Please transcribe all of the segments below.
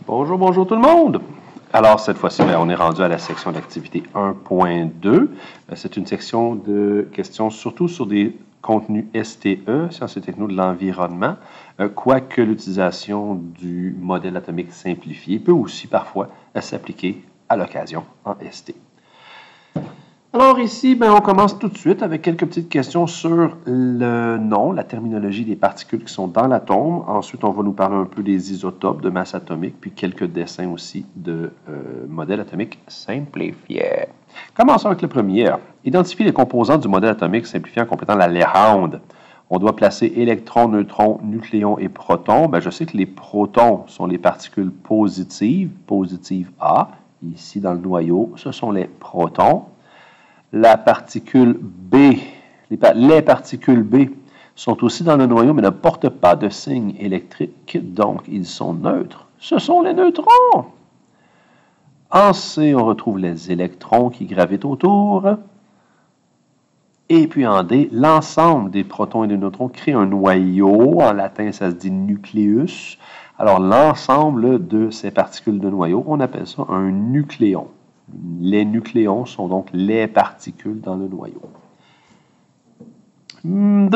Bonjour, bonjour tout le monde! Alors, cette fois-ci, on est rendu à la section d'activité 1.2. C'est une section de questions surtout sur des contenus STE, sciences et techno de l'environnement, quoique l'utilisation du modèle atomique simplifié peut aussi parfois s'appliquer à l'occasion en ST. Alors ici, on commence tout de suite avec quelques petites questions sur le nom, la terminologie des particules qui sont dans l'atome. Ensuite, on va nous parler un peu des isotopes de masse atomique, puis quelques dessins aussi de modèles atomiques simplifiés. Commençons avec le premier. Identifier les composants du modèle atomique simplifié en complétant la légende. On doit placer électrons, neutrons, nucléons et protons. Je sais que les protons sont les particules positives, positive A. Ici, dans le noyau, ce sont les protons. La particule B, les particules B sont aussi dans le noyau, mais ne portent pas de signe électrique, donc ils sont neutres. Ce sont les neutrons. En C, on retrouve les électrons qui gravitent autour. Et puis en D, l'ensemble des protons et des neutrons crée un noyau. En latin, ça se dit nucléus. Alors, l'ensemble de ces particules de noyau, on appelle ça un nucléon. Les nucléons sont donc les particules dans le noyau. 2.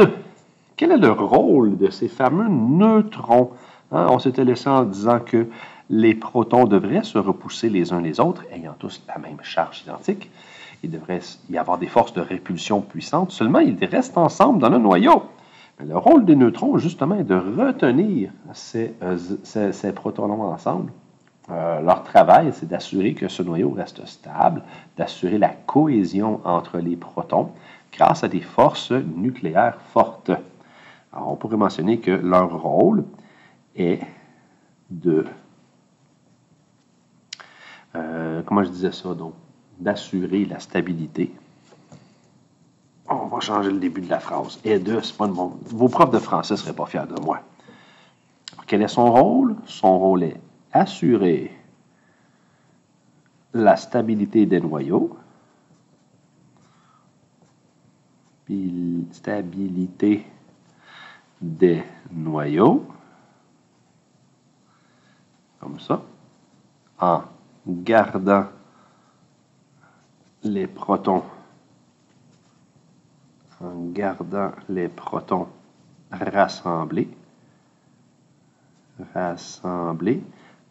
Quel est le rôle de ces fameux neutrons? On s'était laissé en disant que les protons devraient se repousser les uns les autres, ayant tous la même charge identique. Il devrait y avoir des forces de répulsion puissantes, seulement ils restent ensemble dans le noyau. Le rôle des neutrons, justement, est de retenir ces protons ensemble. Leur travail, c'est d'assurer que ce noyau reste stable, d'assurer la cohésion entre les protons grâce à des forces nucléaires fortes. Alors, on pourrait mentionner que leur rôle est de, comment je disais ça, donc, d'assurer la stabilité. On va changer le début de la phrase. Et de, c'est pas de bon. Vos profs de français ne seraient pas fiers de moi. Alors, quel est son rôle? Son rôle est assurer la stabilité des noyaux. Stabilité des noyaux. Comme ça. En gardant les protons. En gardant les protons rassemblés.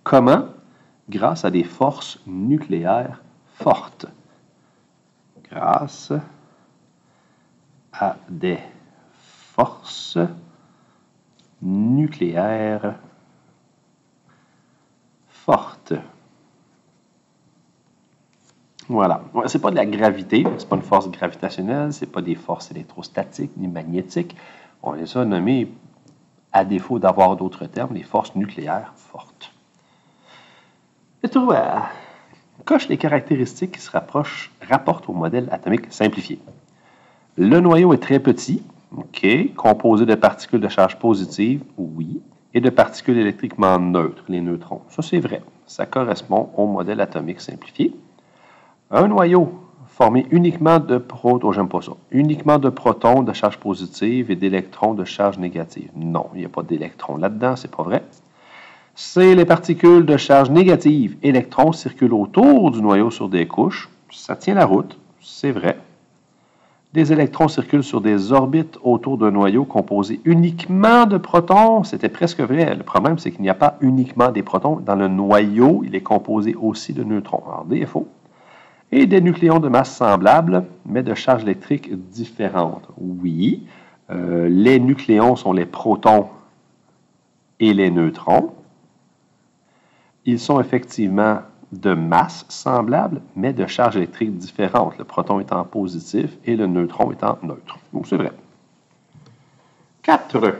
Comment? Grâce à des forces nucléaires fortes. Grâce à des forces nucléaires fortes. Voilà. C'est pas de la gravité, c'est pas une force gravitationnelle, c'est pas des forces électrostatiques ni magnétiques. On les a nommées, à défaut d'avoir d'autres termes, les forces nucléaires fortes. Et tout, coche les caractéristiques qui se rapportent au modèle atomique simplifié. Le noyau est très petit, composé de particules de charge positive, oui, et de particules électriquement neutres, les neutrons. Ça, c'est vrai. Ça correspond au modèle atomique simplifié. Un noyau formé uniquement de protons, j'aime pas ça, uniquement de protons de charge positive et d'électrons de charge négative. Non, il n'y a pas d'électrons là-dedans, c'est pas vrai. C'est les particules de charge négative. Électrons circulent autour du noyau sur des couches. Ça tient la route, c'est vrai. Des électrons circulent sur des orbites autour d'un noyau composé uniquement de protons. C'était presque vrai. Le problème, c'est qu'il n'y a pas uniquement des protons. Dans le noyau, il est composé aussi de neutrons. Alors, défaut. Et des nucléons de masse semblable, mais de charge électrique différente. Oui, les nucléons sont les protons et les neutrons. Ils sont effectivement de masse semblable, mais de charge électrique différente, le proton étant positif et le neutron étant neutre. Donc, c'est vrai. 4.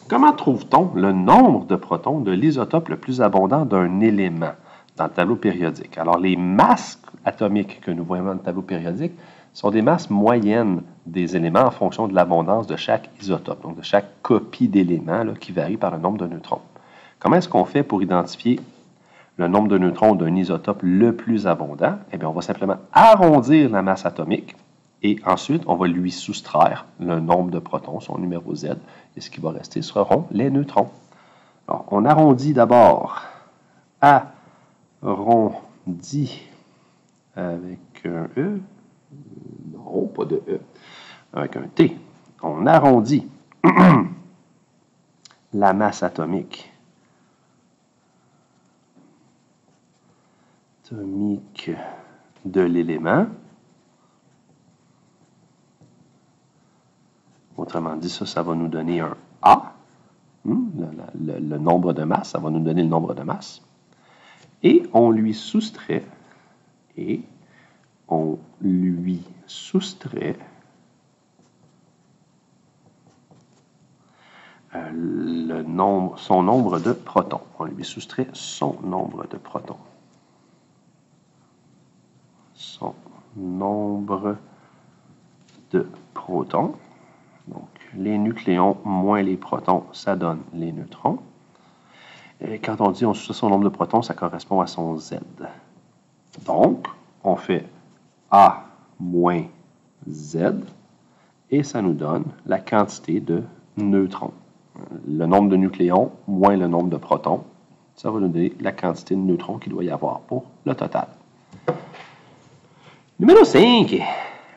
Comment trouve-t-on le nombre de protons de l'isotope le plus abondant d'un élément dans le tableau périodique? Alors, les masses atomiques que nous voyons dans le tableau périodique sont des masses moyennes des éléments en fonction de l'abondance de chaque isotope, donc de chaque copie d'éléments qui varie par le nombre de neutrons. Comment est-ce qu'on fait pour identifier le nombre de neutrons d'un isotope le plus abondant? Eh bien, on va simplement arrondir la masse atomique et ensuite, on va lui soustraire le nombre de protons, son numéro Z, et ce qui va rester seront les neutrons. Alors, on arrondit d'abord arrondi avec un E. Non, pas de E. Avec un T. On arrondit la masse atomique. De l'élément. Autrement dit, ça va nous donner un A. Le nombre de masse, ça va nous donner le nombre de masse. Et on lui soustrait, son nombre de protons. On lui soustrait son nombre de protons. Son nombre de protons. Donc, les nucléons moins les protons, ça donne les neutrons. Et quand on dit on soustrait son nombre de protons, ça correspond à son Z. Donc, on fait A moins Z et ça nous donne la quantité de neutrons. Le nombre de nucléons moins le nombre de protons, ça va nous donner la quantité de neutrons qu'il doit y avoir pour le total. Numéro 5.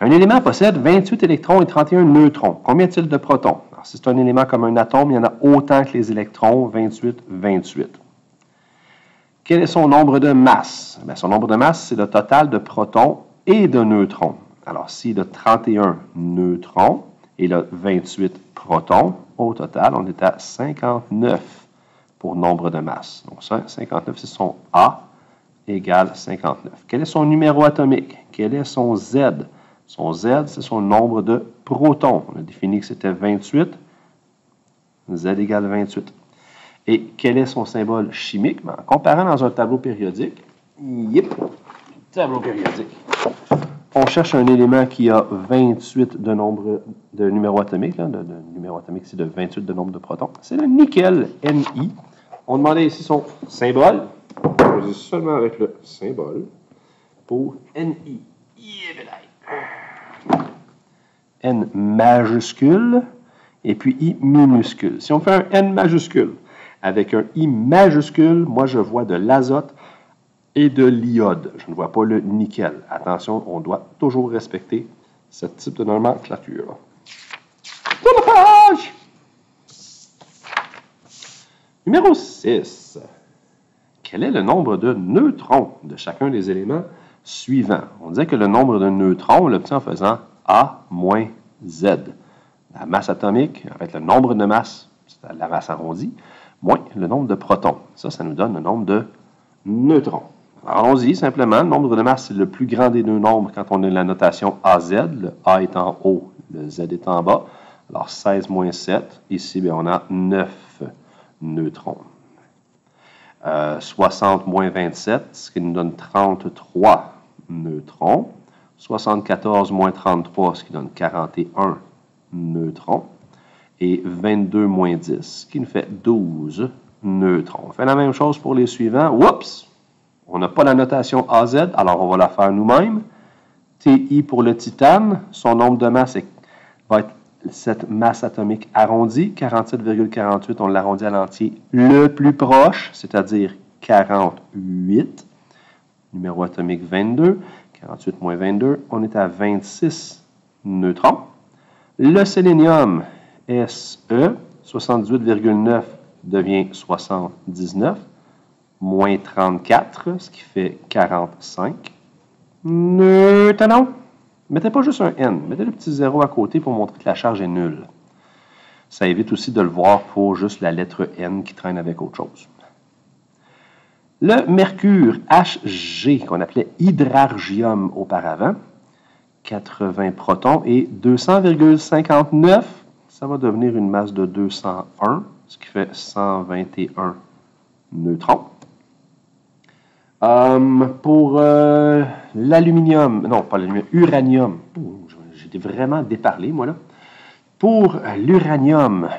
Un élément possède 28 électrons et 31 neutrons. Combien y a-t-il de protons? Alors, si c'est un élément comme un atome, il y en a autant que les électrons, 28, 28. Quel est son nombre de masse? Bien, son nombre de masse, c'est le total de protons et de neutrons. Alors, s'il a 31 neutrons et il a 28 protons, au total, on est à 59 pour nombre de masse. Donc, ça, 59, c'est son A égale 59. Quel est son numéro atomique? Quel est son Z? Son Z, c'est son nombre de protons. On a défini que c'était 28. Z égale 28. Et quel est son symbole chimique? En comparant dans un tableau périodique, tableau périodique, on cherche un élément qui a 28 de nombre de numéro atomique. De numéro atomique, c'est de 28 de nombre de protons. C'est le nickel, Ni. On demandait ici son symbole. On dit seulement avec le symbole pour Ni. N majuscule et puis I minuscule. Si on fait un N majuscule avec un I majuscule, moi je vois de l'azote et de l'iode. Je ne vois pas le nickel. Attention, on doit toujours respecter ce type de nomenclature. Tour de page! Numéro 6. Quel est le nombre de neutrons de chacun des éléments suivants? On disait que le nombre de neutrons, on l'obtient en faisant A moins Z. La masse atomique, en fait, le nombre de masses, c'est la masse arrondie, moins le nombre de protons. Ça nous donne le nombre de neutrons. Alors, allons-y simplement. Le nombre de masse, c'est le plus grand des deux nombres quand on a la notation AZ. Le A est en haut, le Z est en bas. Alors, 16 moins 7. Ici, bien, on a 9 neutrons. 60 moins 27, ce qui nous donne 33 neutrons. 74 moins 33, ce qui donne 41 neutrons. Et 22 moins 10, ce qui nous fait 12 neutrons. On fait la même chose pour les suivants. Oups! On n'a pas la notation AZ, alors on va la faire nous-mêmes. TI pour le titane, son nombre de masse va être cette masse atomique arrondie. 47,48, on l'arrondit à l'entier le plus proche, c'est-à-dire 48. Numéro atomique 22. 48 moins 22, on est à 26 neutrons. Le sélénium, SE, 78,9 devient 79, moins 34, ce qui fait 45. Neutrons. Mettez pas juste un N, mettez le petit 0 à côté pour montrer que la charge est nulle. Ça évite aussi de le voir pour juste la lettre N qui traîne avec autre chose. Le mercure Hg, qu'on appelait hydrargium auparavant, 80 protons et 200,59, ça va devenir une masse de 201, ce qui fait 121 neutrons. Pour l'aluminium, non pas l'aluminium, uranium, j'étais vraiment déparlé moi là. Pour l'uranium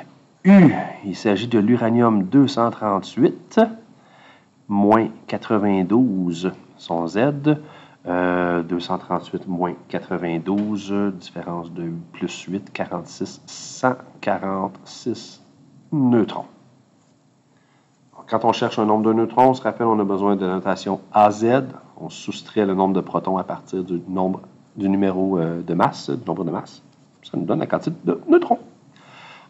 U, il s'agit de l'uranium 238, moins 92, son Z, 238 moins 92, différence de plus 8, 46, 146 neutrons. quand on cherche un nombre de neutrons, on se rappelle, on a besoin de la notation AZ. On soustrait le nombre de protons à partir du numéro de masse, du nombre de masse. Ça nous donne la quantité de neutrons.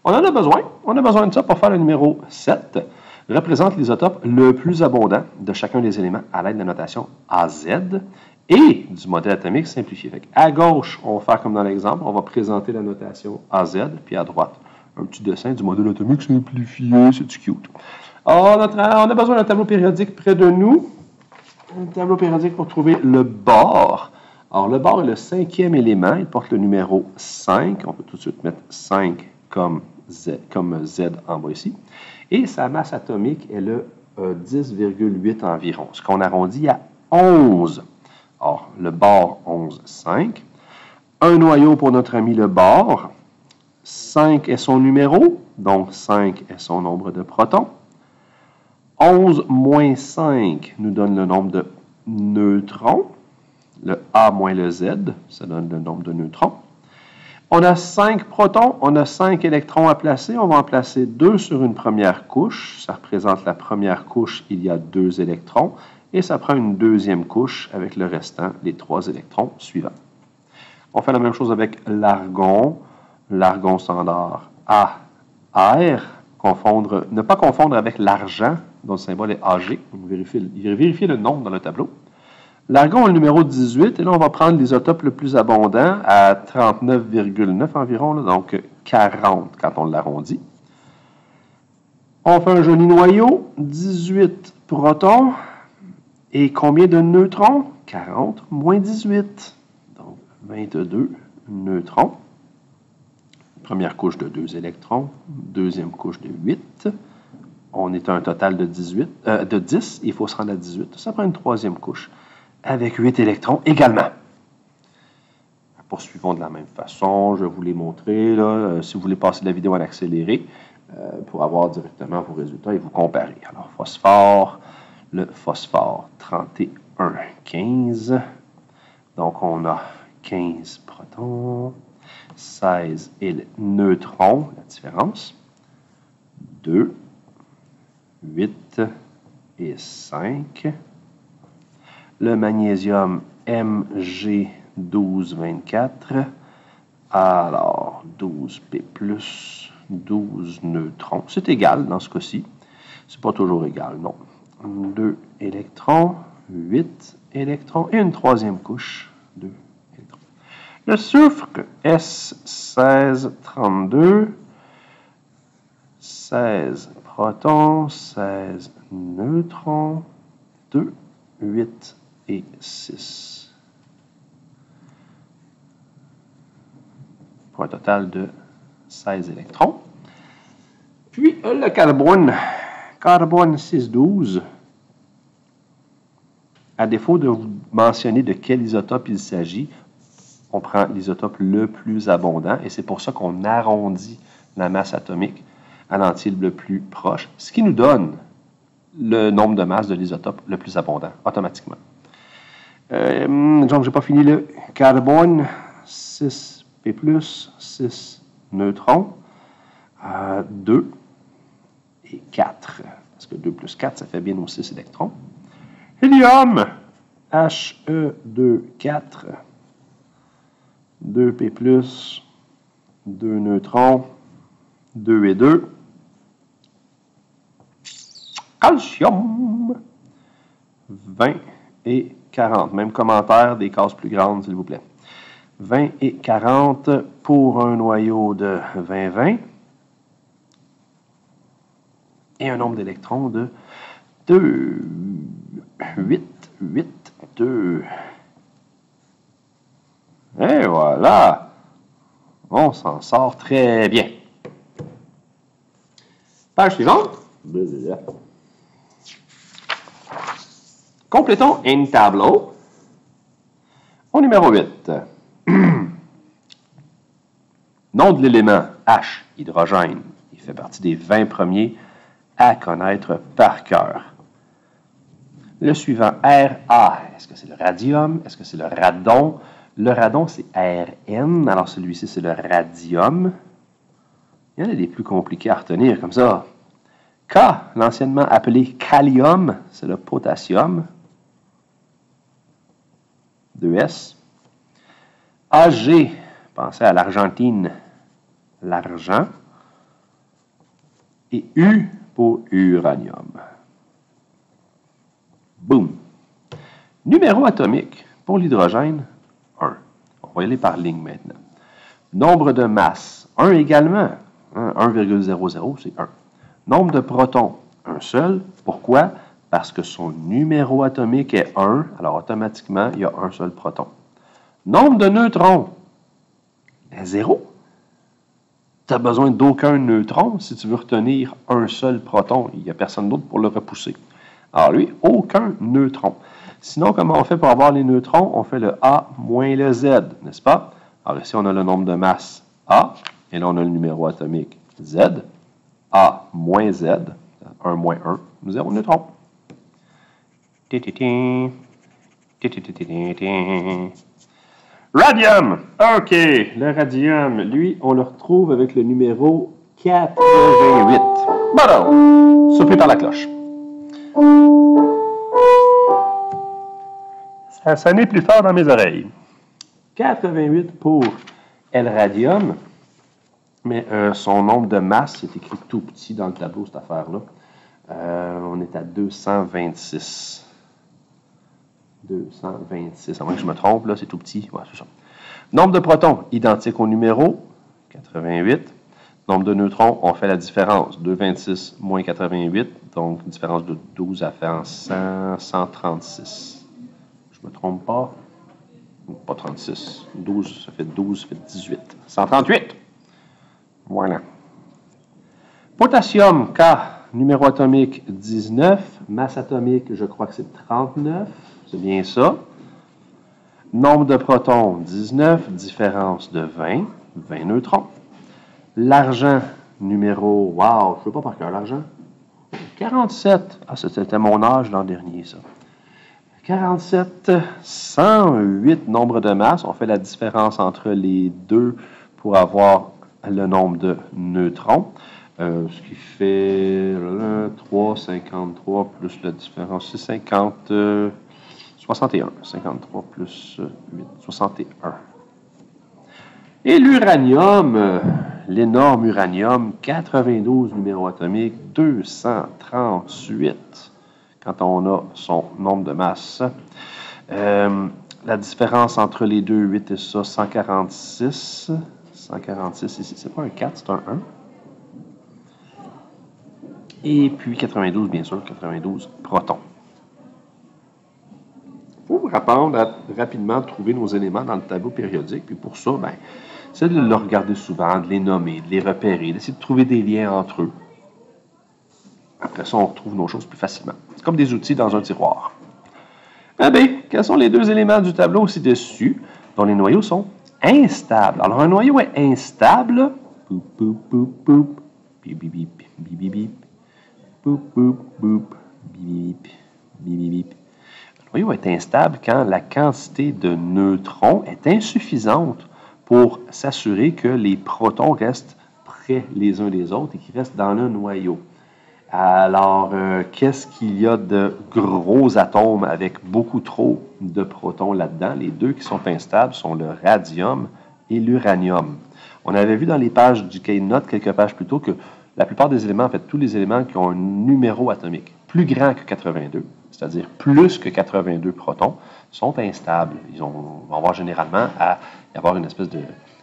On en a besoin. On a besoin de ça pour faire le numéro 7. Représente l'isotope le plus abondant de chacun des éléments à l'aide de la notation AZ et du modèle atomique simplifié. À gauche, on va faire comme dans l'exemple, on va présenter la notation AZ, puis à droite, un petit dessin du modèle atomique simplifié, c'est du cute. Alors, on a besoin d'un tableau périodique près de nous. Un tableau périodique pour trouver le bore. Alors, le bore est le 5e élément, il porte le numéro 5. On peut tout de suite mettre 5 comme Z en bas ici. Et sa masse atomique est le 10,8 environ, ce qu'on arrondit à 11. Or, le bore 11,5. Un noyau pour notre ami le bore. 5 est son numéro, donc 5 est son nombre de protons. 11 moins 5 nous donne le nombre de neutrons. Le A moins le Z, ça donne le nombre de neutrons. On a 5 protons, on a 5 électrons à placer. On va en placer 2 sur une première couche. Ça représente la première couche, il y a 2 électrons. Et ça prend une deuxième couche avec le restant, les 3 électrons suivants. On fait la même chose avec l'argon. L'argon standard AR. Ne pas confondre avec l'argent, dont le symbole est AG. Vérifiez le nombre dans le tableau. L'argon a le numéro 18, et là, on va prendre l'isotope le plus abondant à 39,9 environ, là, donc 40 quand on l'arrondit. On fait un joli noyau, 18 protons, et combien de neutrons? 40 moins 18, donc 22 neutrons. Première couche de 2 électrons, deuxième couche de 8. On est à un total de 10, il faut se rendre à 18. Ça prend une troisième couche avec 8 électrons également. Poursuivons de la même façon, je vais vous les montrer. Là, si vous voulez passer la vidéo en accéléré, pour avoir directement vos résultats et vous comparer. Alors, phosphore, le phosphore 31, 15. Donc, on a 15 protons. 16 neutrons, la différence. 2, 8 et 5. Le magnésium Mg1224. Alors, 12P+, 12 neutrons. C'est égal dans ce cas-ci. C'est pas toujours égal, non. 2 électrons, 8 électrons et une troisième couche. 2 électrons. Le soufre S1632, 16 protons, 16 neutrons, 2, 8 et 6. Pour un total de 16 électrons. Puis le carbone, carbone 612. À défaut de vous mentionner de quel isotope il s'agit, on prend l'isotope le plus abondant et c'est pour ça qu'on arrondit la masse atomique à l'entier le plus proche, ce qui nous donne le nombre de masses de l'isotope le plus abondant automatiquement. Donc, je n'ai pas fini le carbone, 6P+, 6 neutrons, 2 et 4, parce que 2 plus 4, ça fait bien nos 6 électrons. Hélium, He24, 2P+, 2 neutrons, 2 et 2. Calcium, 20 et 40. Même commentaire, des cases plus grandes, s'il vous plaît. 20 et 40 pour un noyau de 20-20. Et un nombre d'électrons de 2, 8, 8, 2. Et voilà! On s'en sort très bien. Page suivante. Complétons un tableau. Au numéro 8. Nom de l'élément H, hydrogène. Il fait partie des 20 premiers à connaître par cœur. Le suivant, Ra. Est-ce que c'est le radium? Est-ce que c'est le radon? Le radon, c'est Rn. Alors, celui-ci, c'est le radium. Il y en a des plus compliqués à retenir, comme ça. K, l'anciennement appelé kalium, c'est le potassium. 2S. AG, pensez à l'Argentine, l'argent. Et U pour uranium. Boum. Numéro atomique pour l'hydrogène, 1. On va y aller par ligne maintenant. Nombre de masse, 1 également. 1,00, c'est 1. Nombre de protons, un seul. Pourquoi? Parce que son numéro atomique est 1, alors automatiquement, il y a un seul proton. Nombre de neutrons, 0. Tu n'as besoin d'aucun neutron si tu veux retenir un seul proton. Il n'y a personne d'autre pour le repousser. Alors lui, aucun neutron. Sinon, comment on fait pour avoir les neutrons? On fait le A moins le Z, n'est-ce pas? Alors ici, on a le nombre de masse A, et là, on a le numéro atomique Z. A moins Z, 1 moins 1, 0 neutron. Radium! OK, le radium, lui, on le retrouve avec le numéro 88. Bon, soufflé par la cloche. Ça sonnait plus fort dans mes oreilles. 88 pour L radium, mais son nombre de masse, c'est écrit tout petit dans le tableau, cette affaire-là. On est à 226. 226, à moins que je me trompe, là, c'est tout petit. Ouais, c'est ça. Nombre de protons, identique au numéro, 88. Nombre de neutrons, on fait la différence. 226 moins 88, donc une différence de 12, ça fait 136. Je me trompe pas? Pas 36. 12, ça fait 12, ça fait 18. 138. Voilà. Potassium, K, numéro atomique 19. Masse atomique, je crois que c'est 39. C'est bien ça. Nombre de protons, 19. Différence de 20. 20 neutrons. L'argent, numéro... Wow, je ne sais pas par cœur, l'argent. 47. Ah, c'était mon âge l'an dernier, ça. 47, 108 nombre de masse. On fait la différence entre les deux pour avoir le nombre de neutrons. Ce qui fait 3, 53 plus la différence, c'est 50, 61. 53 plus 8, 61. Et l'uranium, l'énorme uranium, 92 numéro atomique, 238. Quand on a son nombre de masse. La différence entre les deux, 8 et ça, 146. 146 ici, c'est pas un 4, c'est un 1. Et puis 92, bien sûr, 92 protons. Pour apprendre à rapidement trouver nos éléments dans le tableau périodique, puis pour ça, ben, c'est de le regarder souvent, de les nommer, de les repérer, d'essayer de trouver des liens entre eux. Après ça, on retrouve nos choses plus facilement. C'est comme des outils dans un tiroir. Ah bien, quels sont les deux éléments du tableau ci-dessus dont les noyaux sont instables? Alors, un noyau est instable. Boop, boop, boop, boop. Bip, bip, bip, bip, bip, bip. Boop, boop, boop. Bip, bip, bip, bip. Un noyau est instable quand la quantité de neutrons est insuffisante pour s'assurer que les protons restent près les uns des autres et qu'ils restent dans le noyau. Alors, qu'est-ce qu'il y a de gros atomes avec beaucoup trop de protons là-dedans? Les deux qui sont instables sont le radium et l'uranium. On avait vu dans les pages du cahier de notes, quelques pages plus tôt, que la plupart des éléments, en fait, tous les éléments qui ont un numéro atomique plus grand que 82, c'est-à-dire plus que 82 protons, sont instables. Ils vont avoir généralement à y avoir une espèce de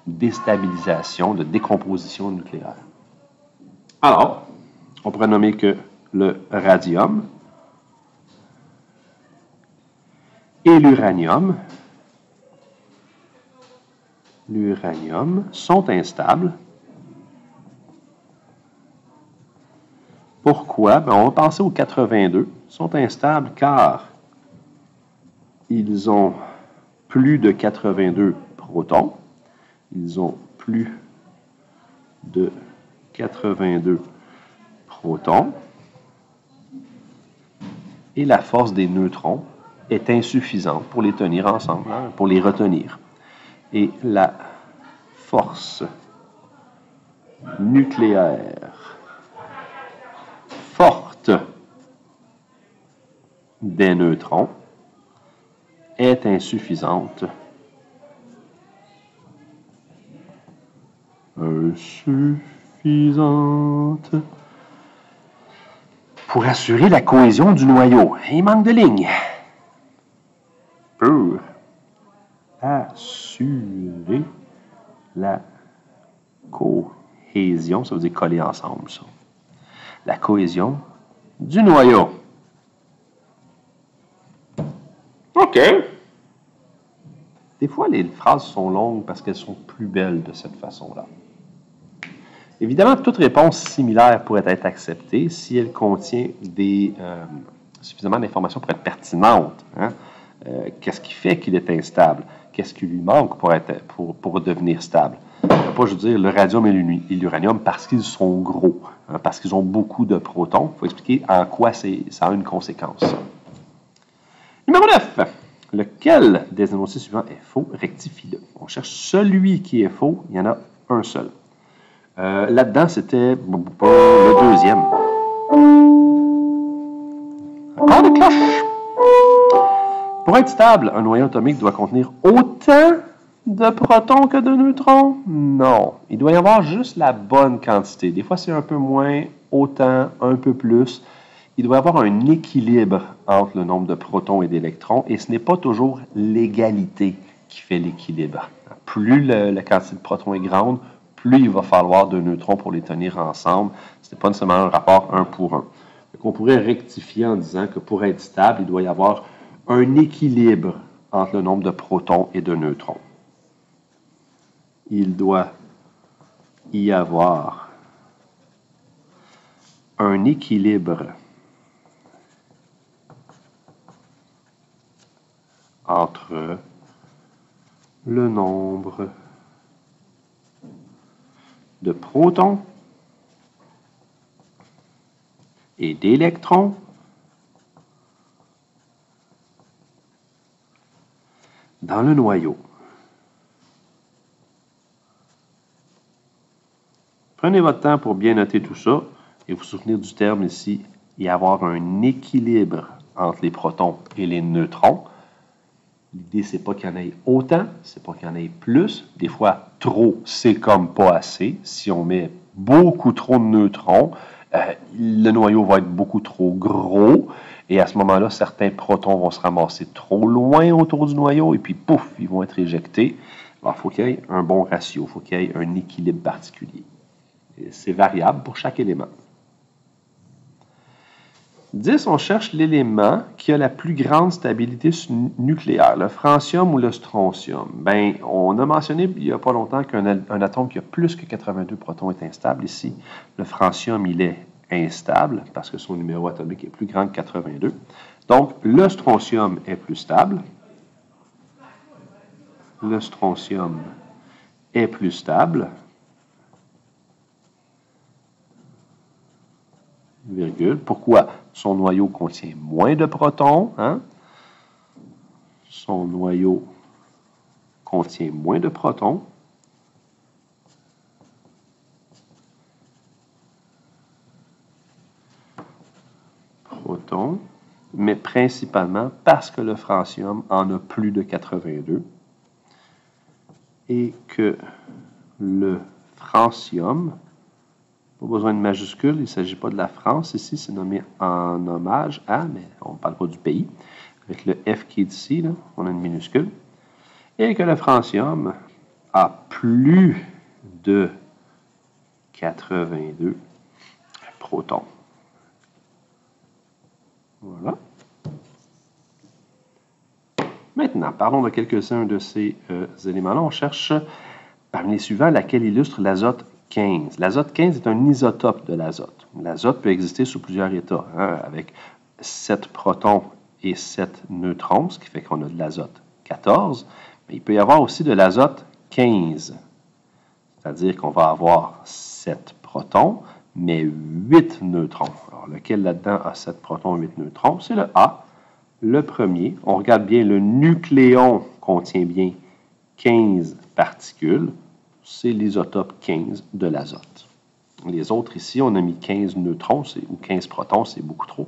déstabilisation, de décomposition nucléaire. Alors, on pourrait nommer que le radium et l'uranium sont instables. Pourquoi? Ben, on va penser aux 82. Ils sont instables car ils ont plus de 82 protons. Ils ont plus de 82 protons. Et la force des neutrons est insuffisante pour les tenir ensemble, hein, pour les retenir. Et la force nucléaire des neutrons est insuffisante. Insuffisante. Pour assurer la cohésion du noyau. Il manque de lignes. Pour assurer la cohésion, ça veut dire coller ensemble, ça. La cohésion du noyau. OK. Des fois, les phrases sont longues parce qu'elles sont plus belles de cette façon-là. Évidemment, toute réponse similaire pourrait être acceptée si elle contient suffisamment d'informations pour être pertinente. Hein? Qu'est-ce qui fait qu'il est instable? Qu'est-ce qui lui manque pour devenir stable? Pas, je veux dire, le radium et l'uranium parce qu'ils sont gros, hein, parce qu'ils ont beaucoup de protons. Il faut expliquer en quoi ça a une conséquence. Numéro 9. Lequel des énoncés suivants est faux? Rectifie-le. On cherche celui qui est faux. Il y en a un seul. Là-dedans, c'était le deuxième. Encore des cloches. Pour être stable, un noyau atomique doit contenir autant de protons que de neutrons? Non. Il doit y avoir juste la bonne quantité. Des fois, c'est un peu moins, autant, un peu plus. Il doit y avoir un équilibre entre le nombre de protons et d'électrons, et ce n'est pas toujours l'égalité qui fait l'équilibre. Plus la quantité de protons est grande, plus il va falloir de neutrons pour les tenir ensemble. Ce n'est pas nécessairement un rapport 1 pour 1. Donc, on pourrait rectifier en disant que pour être stable, il doit y avoir un équilibre entre le nombre de protons et de neutrons. Il doit y avoir un équilibre entre le nombre de protons et d'électrons dans le noyau. Prenez votre temps pour bien noter tout ça et vous souvenir du terme ici, y avoir un équilibre entre les protons et les neutrons. L'idée, c'est pas qu'il y en ait autant, c'est pas qu'il y en ait plus. Des fois, trop, c'est comme pas assez. Si on met beaucoup trop de neutrons, le noyau va être beaucoup trop gros. Et à ce moment-là, certains protons vont se ramasser trop loin autour du noyau et puis, pouf, ils vont être éjectés. Alors, il faut qu'il y ait un bon ratio, il faut qu'il y ait un équilibre particulier. C'est variable pour chaque élément. 10, on cherche l'élément qui a la plus grande stabilité nucléaire, le francium ou le strontium. Bien, on a mentionné il n'y a pas longtemps qu'un atome qui a plus que 82 protons est instable. Ici, le francium, il est instable parce que son numéro atomique est plus grand que 82. Donc, le strontium est plus stable. Le strontium est plus stable. Virgule. Pourquoi? Son noyau contient moins de protons. Hein? Son noyau contient moins de protons. Protons. Mais principalement parce que le francium en a plus de 82 et que le francium, pas besoin de majuscule, il ne s'agit pas de la France ici, c'est nommé en hommage à, mais on ne parle pas du pays. Avec le F qui est ici, là, on a une minuscule. Et que le francium a plus de 82 protons. Voilà. Maintenant, parlons de quelques-uns de ces éléments-là. On cherche, parmi les suivants, laquelle illustre l'azote 15. L'azote 15 est un isotope de l'azote. L'azote peut exister sous plusieurs états, hein, avec 7 protons et 7 neutrons, ce qui fait qu'on a de l'azote 14. Mais il peut y avoir aussi de l'azote 15, c'est-à-dire qu'on va avoir 7 protons, mais 8 neutrons. Alors, lequel là-dedans a 7 protons et 8 neutrons? C'est le A, le premier. On regarde bien, le nucléon contient bien 15 particules. C'est l'isotope 15 de l'azote. Les autres ici, on a mis 15 neutrons ou 15 protons, c'est beaucoup trop.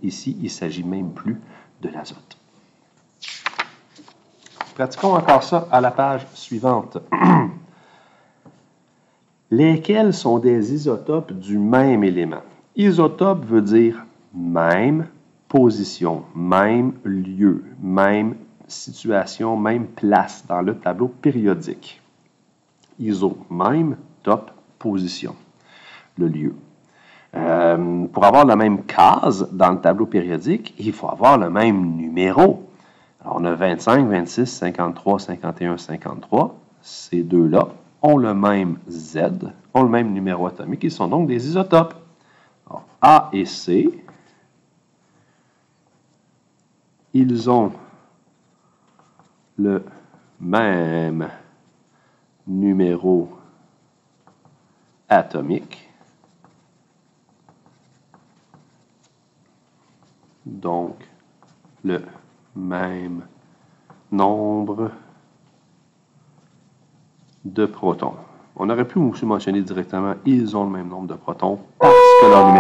Ici, il ne s'agit même plus de l'azote. Pratiquons encore ça à la page suivante. Lesquels sont des isotopes du même élément? Isotope veut dire même position, même lieu, même situation, même place dans le tableau périodique. Iso, même, top, position, le lieu. Pour avoir la même case dans le tableau périodique, il faut avoir le même numéro. Alors, on a 25, 26, 53, 51, 53. Ces deux-là ont le même Z, ont le même numéro atomique. Ils sont donc des isotopes. Alors, A et C, ils ont le même numéro atomique. Donc, le même nombre de protons. On aurait pu aussi mentionner directement, ils ont le même nombre de protons parce que leur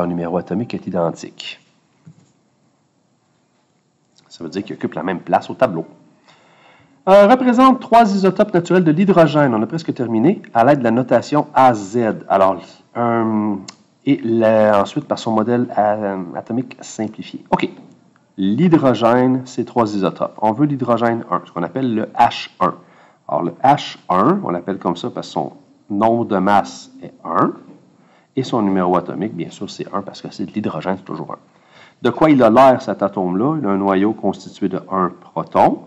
numéro atomique est identique. Ça veut dire qu'ils occupent la même place au tableau. Représente 3 isotopes naturels de l'hydrogène. On a presque terminé à l'aide de la notation AZ. Alors, ensuite par son modèle atomique simplifié. OK. L'hydrogène, c'est 3 isotopes. On veut l'hydrogène 1, ce qu'on appelle le H1. Alors, le H1, on l'appelle comme ça parce que son nombre de masse est 1 et son numéro atomique, bien sûr, c'est 1 parce que c'est de l'hydrogène, c'est toujours 1. De quoi il a l'air, cet atome-là? Il a un noyau constitué de 1 proton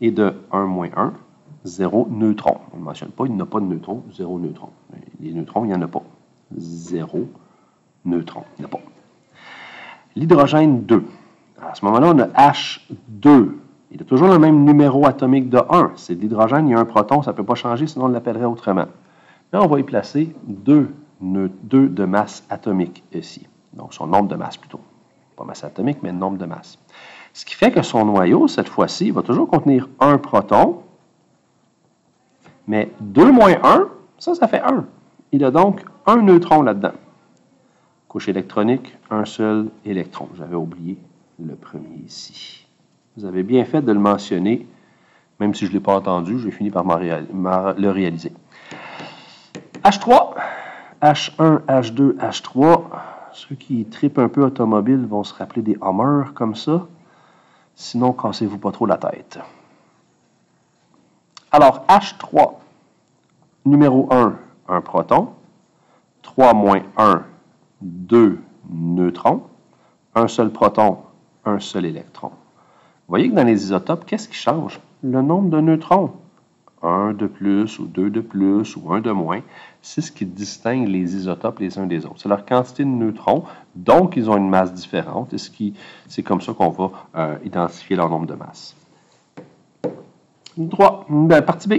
et de 1 moins 1, 0 neutron. On ne le mentionne pas, il n'a pas de neutrons, 0 neutron. Les neutrons, il n'y en a pas. 0 neutron, il n'y en a pas. L'hydrogène 2. À ce moment-là, on a H2. Il a toujours le même numéro atomique de 1. C'est de l'hydrogène, il y a un proton, ça ne peut pas changer, sinon on l'appellerait autrement. Là, on va y placer 2 de masse atomique ici. Donc, son nombre de masse plutôt. Pas masse atomique, mais nombre de masse. Ce qui fait que son noyau, cette fois-ci, va toujours contenir un proton, mais 2 moins 1, ça fait 1. Il a donc un neutron là-dedans. Couche électronique, un seul électron. J'avais oublié le premier ici. Vous avez bien fait de le mentionner, même si je ne l'ai pas entendu, j'ai fini par le réaliser. H3, H1, H2, H3. Ceux qui tripent un peu automobile vont se rappeler des Hummers comme ça. Sinon, cassez-vous pas trop la tête. Alors, H3, numéro 1, un proton. 3 moins 1, 2 neutrons. Un seul proton, un seul électron. Vous voyez que dans les isotopes, qu'est-ce qui change? Le nombre de neutrons. 1 de plus, ou 2 de plus, ou 1 de moins. C'est ce qui distingue les isotopes les uns des autres. C'est leur quantité de neutrons, donc ils ont une masse différente, et c'est comme ça qu'on va identifier leur nombre de masses. 3. Partie B.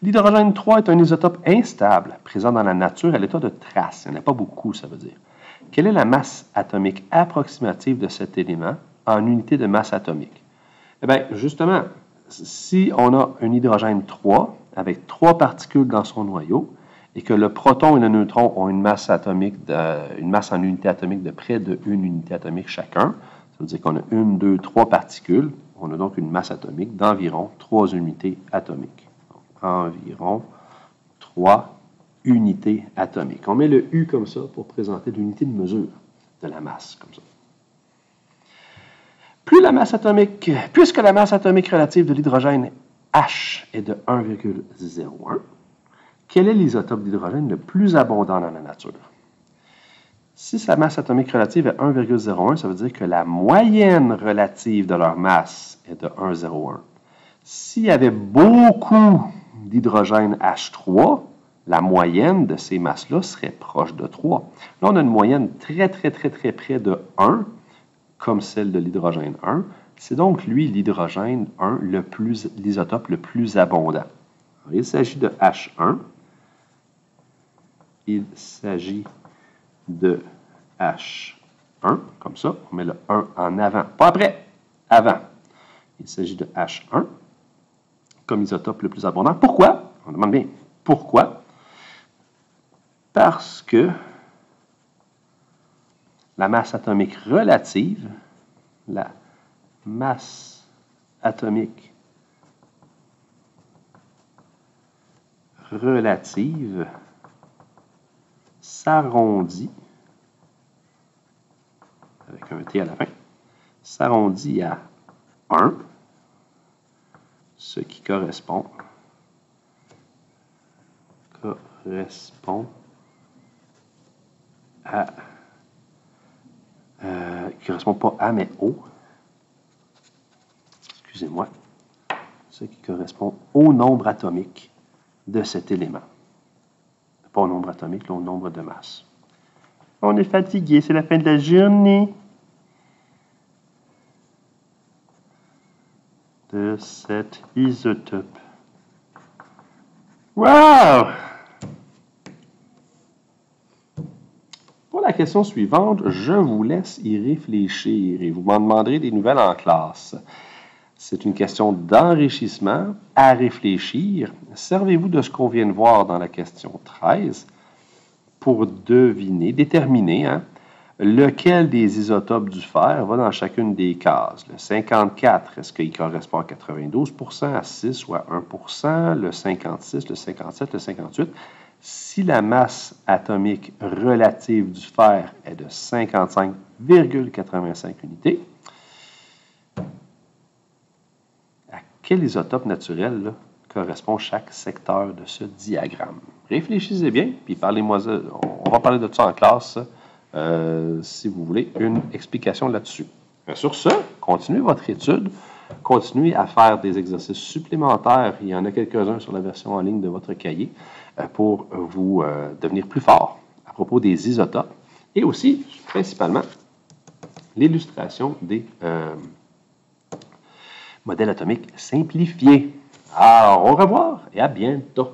L'hydrogène 3 est un isotope instable, présent dans la nature à l'état de trace. Il n'y en a pas beaucoup, ça veut dire. Quelle est la masse atomique approximative de cet élément en unité de masse atomique? Eh bien, justement, si on a un hydrogène 3 avec 3 particules dans son noyau et que le proton et le neutron ont une masse atomique, une masse en unité atomique de près de 1 unité atomique chacun, ça veut dire qu'on a 1, 2, 3 particules. On a donc une masse atomique d'environ 3 unités atomiques. Donc, environ 3 unités atomiques. On met le U comme ça pour présenter l'unité de mesure de la masse, comme ça. Puisque la masse atomique relative de l'hydrogène H est de 1,01, quel est l'isotope d'hydrogène le plus abondant dans la nature? Si sa masse atomique relative est 1,01, ça veut dire que la moyenne relative de leur masse est de 1,01. S'il y avait beaucoup d'hydrogène H3, la moyenne de ces masses-là serait proche de 3. Là, on a une moyenne très près de 1, comme celle de l'hydrogène 1. C'est donc, lui, l'hydrogène 1, l'isotope le plus abondant. Alors, il s'agit de H1. Il s'agit de H1, comme ça. On met le 1 en avant, pas après, avant. Il s'agit de H1 comme isotope le plus abondant. Pourquoi? On demande bien pourquoi. Parce que la masse atomique relative, la masse atomique relative s'arrondit, avec un T à la fin, s'arrondit à 1, ce qui correspond à, qui correspond pas à, mais au, excusez-moi, ce qui correspond au nombre atomique de cet élément. Pas au nombre atomique, là, au nombre de masse. On est fatigué, c'est la fin de la journée. De cet isotope. Wow! Pour la question suivante, je vous laisse y réfléchir et vous m'en demanderez des nouvelles en classe. C'est une question d'enrichissement à réfléchir. Servez-vous de ce qu'on vient de voir dans la question 13 pour deviner, déterminer, lequel des isotopes du fer va dans chacune des cases. Le 54, est-ce qu'il correspond à 92%, à 6 ou à 1%? Le 56, le 57, le 58. Si la masse atomique relative du fer est de 55,85 unités, à quel isotope naturel là, correspond chaque secteur de ce diagramme? Réfléchissez bien, puis parlez-moi. On va parler de ça en classe. Si vous voulez une explication là-dessus. Sur ce, continuez votre étude, continuez à faire des exercices supplémentaires. Il y en a quelques-uns sur la version en ligne de votre cahier pour vous devenir plus fort à propos des isotopes et aussi, principalement, l'illustration des modèles atomiques simplifiés. Alors, au revoir et à bientôt.